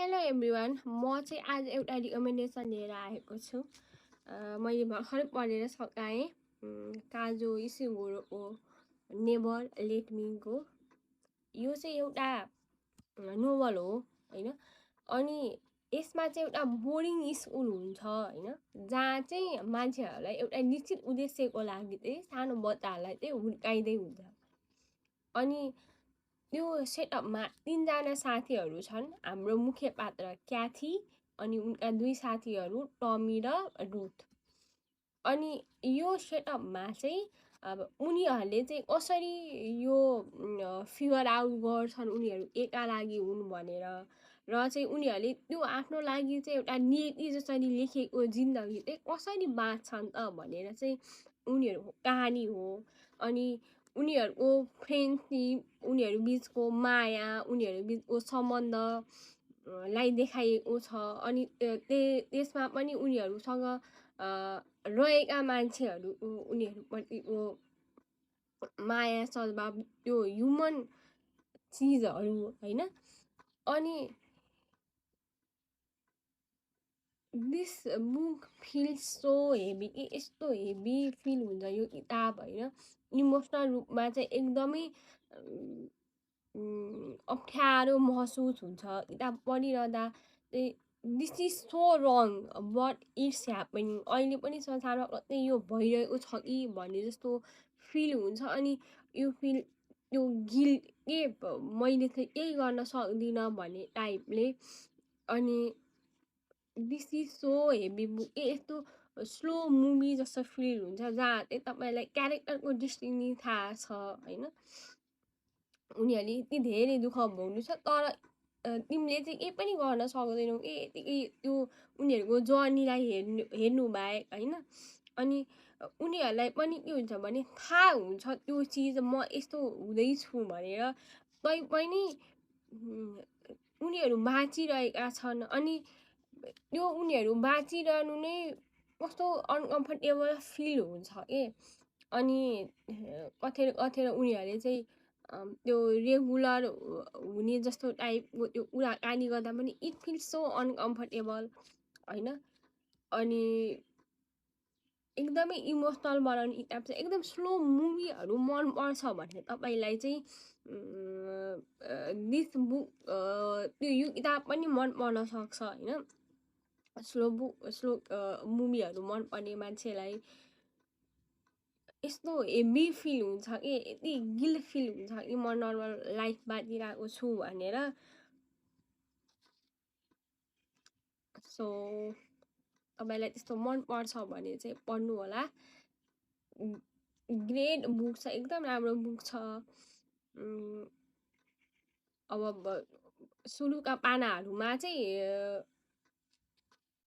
hello everyone म चाहिँ आज एउटा रिकमेन्डेसन लिएर आएको छु मैले भर्खरै पढेर सकाएँ काजो इसिगुरोको नेभर लेट मी गो यो चाहिँ एउटा नोभल हो हैन अनि यसमा चाहिँ एउटा बोर्डिङ स्कुल हुन्छ हैन जहाँ चाहिँ मान्छेहरूलाई एउटा निश्चित उद्देश्यको लागि चाहिँ सानो बच्चाहरूलाई चाहिँ हुर्काइदै हुन्छ अनि त्यो सेटअपमा तीनजना साथीहरू छन् हाम्रो मुख्य पात्र क्याथी अनि उनका दुई साथीहरू टमी र रुथ अनि यो सेटअपमा चाहिँ अब उनीहरूले चाहिँ कसरी यो फिगर आउट गर्छन् उनीहरू एका लागि हुन् भनेर र चाहिँ उनीहरूले त्यो आफ्नो लागि चाहिँ एउटा नियति जसरी लेखेको जिन्दगी चाहिँ कसरी बाँच्छन् त भनेर चाहिँ उनीहरूको कहानी हो अनि उनीहरूको फ्रेन्डसिप उनीहरू बिचको माया उनीहरू बिचको सम्बन्ध लाई देखाइएको छ अनि त्यसमा पनि उनीहरूसँग रहेका मान्छेहरू उनीहरूप्रतिको माया सद्भाव त्यो ह्युमन चिजहरू हैन अनि this book feel so heavy कि यस्तो हेभी फिल हुन्छ यो किताब होइन इमोसनल रूपमा चाहिँ एकदमै अप्ठ्यारो महसुस हुन्छ किताब पढिरहँदा चाहिँ this is so wrong but it's happening अहिले पनि संसारमा कतै यो भइरहेको छ कि भन्ने जस्तो फिल हुन्छ अनि यो फिल त्यो गिल के मैले चाहिँ केही गर्न सक्दिनँ भन्ने टाइपले अनि this is so heavy book यस्तो स्लो मुभी जस्तो फिल हुन्छ जहाँ चाहिँ तपाईँलाई क्यारेक्टरको डेस्टिनी थाहा छ होइन उनीहरूले यति धेरै दुःख भोग्नु छ तर तिमीले चाहिँ केही पनि गर्न सक्दैनौ कि यतिकै त्यो उनीहरूको जर्नीलाई हेर्नु बाहेक होइन अनि उनीहरूलाई पनि के हुन्छ भने थाहा हुन्छ त्यो चिज म यस्तो हुँदैछु भनेर तैपनि उनीहरू बाँचिरहेका छन् अनि त्यो उनीहरू बाँचिरहनु नै कस्तो अनकम्फर्टेबल फिल हुन्छ के अनि कथेर उनीहरूले चाहिँ त्यो रेगुलर हुने जस्तो टाइपको त्यो कुराकानी गर्दा पनि इट फिल सो अनकम्फर्टेबल होइन अनि एकदमै इमोसनल बनाउने किताब चाहिँ एकदम स्लो मुभीहरू मन पर्छ भने तपाईँलाई चाहिँ दिस बुक त्यो यो किताब पनि मन पर्न सक्छ होइन स्लो मुभीहरू मन पर्ने मान्छेलाई यस्तो हेभी फिल हुन्छ कि यति गिल फिल हुन्छ कि म नर्मल लाइफ बाँचिरहेको छु भनेर सो तपाईँलाई त्यस्तो मन पर्छ भने चाहिँ पढ्नु होला ग्रेट बुक छ एकदम राम्रो बुक छ अब सुरुका पानाहरूमा चाहिँ